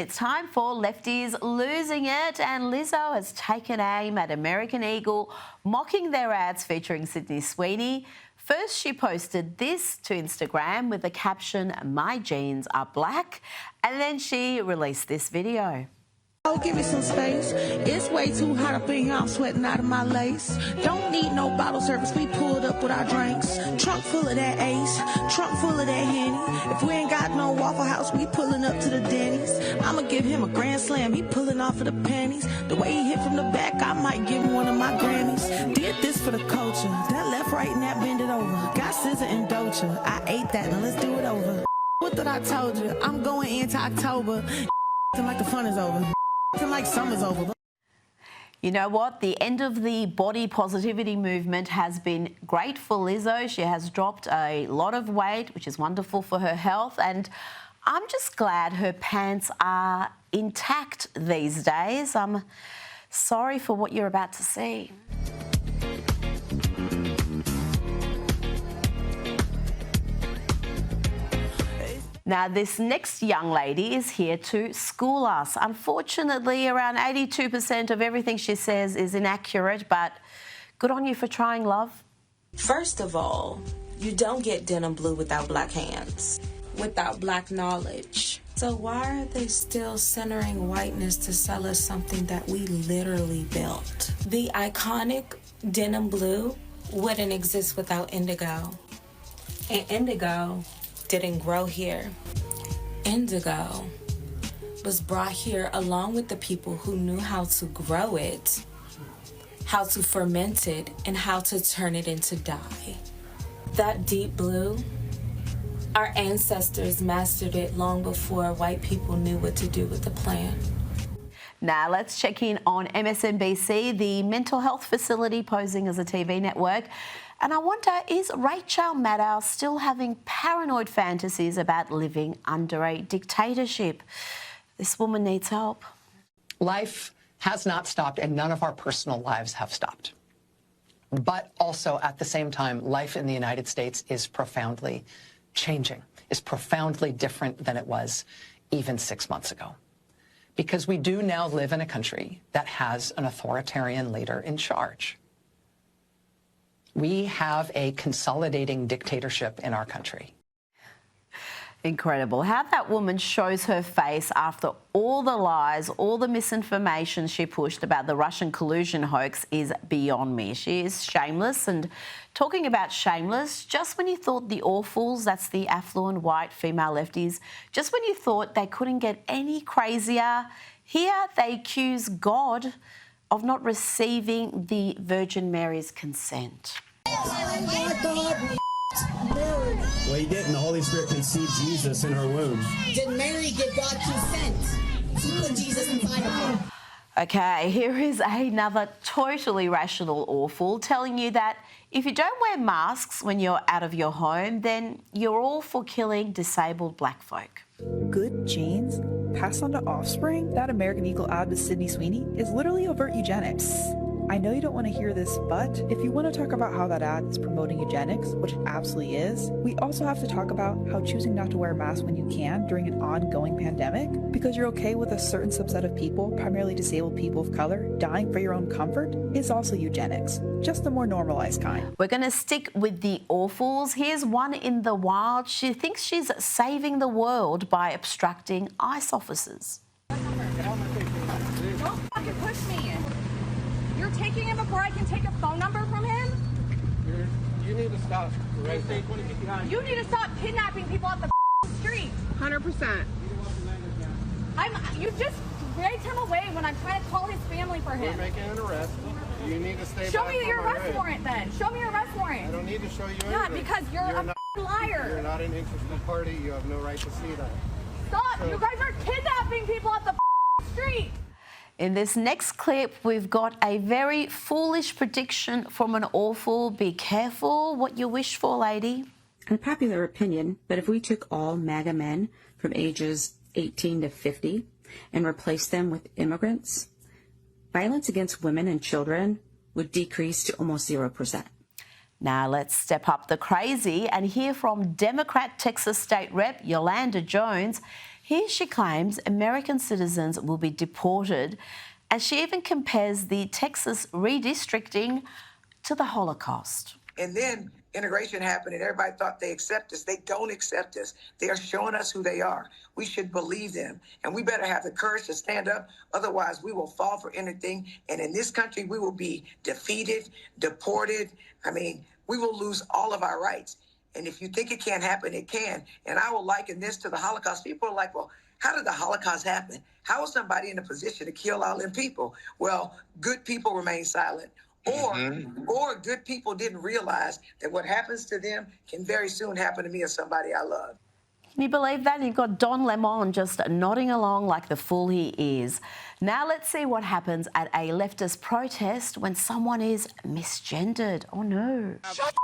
It's time for Lefties Losing It, and Lizzo has taken aim at American Eagle, mocking their ads featuring Sydney Sweeney. First, she posted this to Instagram with the caption, "My jeans are black," and then she released this video. Oh, give me some space. It's way too hot up in here. I'm sweating out of my lace. Don't need no bottle service. We pulled up with our drinks. Trunk full of that Ace. Trunk full of that Henny. If we ain't got no Waffle House, we pulling up to the Denny's. I'ma give him a grand slam. He pulling off of the panties. The way he hit from the back, I might give him one of my Grammys. Did this for the culture. That left, right, and that bend it over. Got scissor and doja. I ate that. Now let's do it over. What did I told you? I'm going into October. Like the fun is over. Like summer's over. You know what? The end of the body positivity movement has been great for Lizzo. She has dropped a lot of weight, which is wonderful for her health. And I'm just glad her pants are intact these days. I'm sorry for what you're about to see. Now, this next young lady is here to school us. Unfortunately, around 82% of everything she says is inaccurate, but good on you for trying, love. First of all, you don't get denim blue without black hands, without black knowledge. So why are they still centering whiteness to sell us something that we literally built? The iconic denim blue wouldn't exist without indigo. And indigo didn't grow here. Indigo was brought here along with the people who knew how to grow it, how to ferment it, and how to turn it into dye. That deep blue, our ancestors mastered it long before white people knew what to do with the plant. Now, let's check in on MSNBC, the mental health facility posing as a TV network. And I wonder, is Rachel Maddow still having paranoid fantasies about living under a dictatorship? This woman needs help. Life has not stopped, and none of our personal lives have stopped. But also, at the same time, life in the United States is profoundly changing, is profoundly different than it was even 6 months ago. Because we do now live in a country that has an authoritarian leader in charge. We have a consolidating dictatorship in our country. Incredible. How that woman shows her face after all the lies, all the misinformation she pushed about the Russian collusion hoax is beyond me. She is shameless. And talking about shameless, just when you thought the AWFLs, that's the affluent white female lefties, just when you thought they couldn't get any crazier, here they accuse God of not receiving the Virgin Mary's consent. Well, he didn't. The Holy Spirit conceived Jesus in her womb. Did Mary give God consent to put Jesus inside of her? Okay, here is another totally rational AWFL telling you that if you don't wear masks when you're out of your home, then you're all for killing disabled black folk. Good genes passed on to offspring? That American Eagle ad with Sydney Sweeney is literally overt eugenics. I know you don't want to hear this, but if you want to talk about how that ad is promoting eugenics, which it absolutely is, we also have to talk about how choosing not to wear a mask when you can during an ongoing pandemic, because you're okay with a certain subset of people, primarily disabled people of color, dying for your own comfort, is also eugenics, just the more normalized kind. We're going to stick with the AWFLs. Here's one in the wild. She thinks she's saving the world by obstructing ICE officers. Don't fucking push me. You're taking him before I can take a phone number from him? You need to stop. You need to stop kidnapping people off the street. 100%. You just dragged him away when I'm trying to call his family for him. We're making an arrest. You need to stay Show back me your from my arrest way. warrant then. Show me your arrest warrant. I don't need to show you anything. Yeah, because you're a liar. You're not an interested party. You have no right to see that. Stop! You guys are kidnapping people off the street. In this next clip, we've got a very foolish prediction from an AWFL. Be careful what you wish for, lady. Unpopular opinion, but if we took all MAGA men from ages 18 to 50 and replaced them with immigrants, violence against women and children would decrease to almost 0%. Now let's step up the crazy and hear from Democrat Texas State Rep Yolanda Jones. Here she claims American citizens will be deported, and she even compares the Texas redistricting to the Holocaust. And then integration happened and everybody thought they accept us. They don't accept us. They are showing us who they are. We should believe them. And we better have the courage to stand up. Otherwise, we will fall for anything. And in this country, we will be defeated, deported. I mean, we will lose all of our rights. And if you think it can't happen, it can. And I will liken this to the Holocaust. People are like, well, how did the Holocaust happen? How was somebody in a position to kill all them people? Well, good people remain silent. Or good people didn't realize that what happens to them can very soon happen to me or somebody I love. Can you believe that? You've got Don Lemon just nodding along like the fool he is. Now let's see what happens at a leftist protest when someone is misgendered. Oh no. Shut up!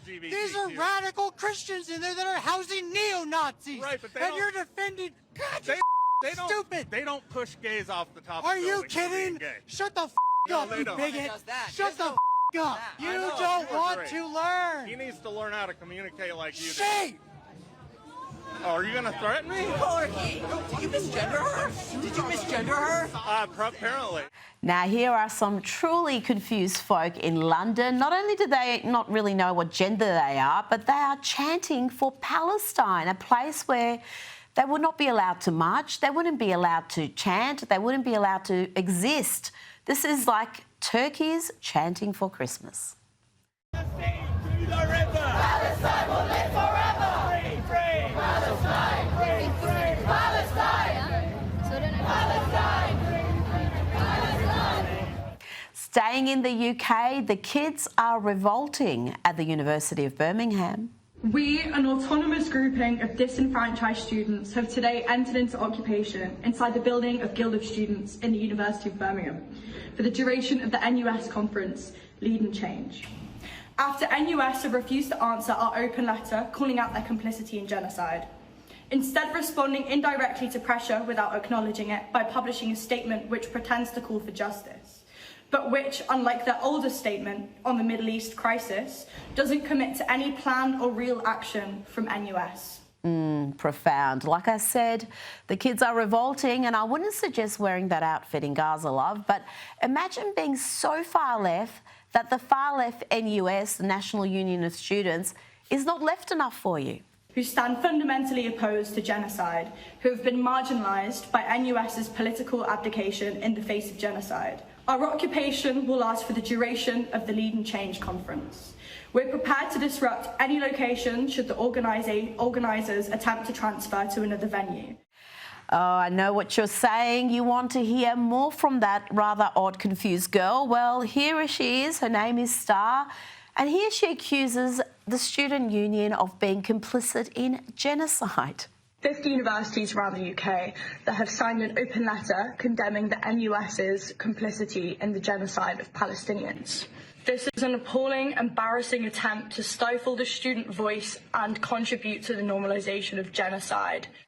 These are radical Christians in there that are housing neo-Nazis. Right, but and you're defending... God, they don't, stupid! They don't push gays off the top Are of the you building for being kidding? gay. Shut the up, you bigot! Shut the up! You I know, don't want great. to learn! He needs to learn how to communicate like you do. Shame! Oh, are you going to threaten me? Did you misgender her? Did you misgender her? Apparently. Now, here are some truly confused folk in London. Not only do they not really know what gender they are, but they are chanting for Palestine, a place where they would not be allowed to march, they wouldn't be allowed to chant, they wouldn't be allowed to exist. This is like turkeys chanting for Christmas. Palestine will live forever! Free, free! Palestine! Free, free! Palestine! Palestine! Palestine! Staying in the UK, the kids are revolting at the University of Birmingham. We, an autonomous grouping of disenfranchised students, have today entered into occupation inside the building of Guild of Students in the University of Birmingham for the duration of the NUS conference, Lead and Change. After NUS have refused to answer our open letter calling out their complicity in genocide, instead responding indirectly to pressure without acknowledging it by publishing a statement which pretends to call for justice, but which, unlike their older statement on the Middle East crisis, doesn't commit to any planned or real action from NUS. Profound. Like I said, the kids are revolting, and I wouldn't suggest wearing that outfit in Gaza, love, but imagine being so far left that the far left NUS, the National Union of Students, is not left enough for you. Who stand fundamentally opposed to genocide, who have been marginalised by NUS's political abdication in the face of genocide. Our occupation will last for the duration of the Lead and Change conference. We're prepared to disrupt any location should the organisers attempt to transfer to another venue. Oh, I know what you're saying. You want to hear more from that rather odd, confused girl. Well, here she is. Her name is Star. And here she accuses the student union of being complicit in genocide. 50 universities around the UK that have signed an open letter condemning the NUS's complicity in the genocide of Palestinians. This is an appalling, embarrassing attempt to stifle the student voice and contribute to the normalisation of genocide.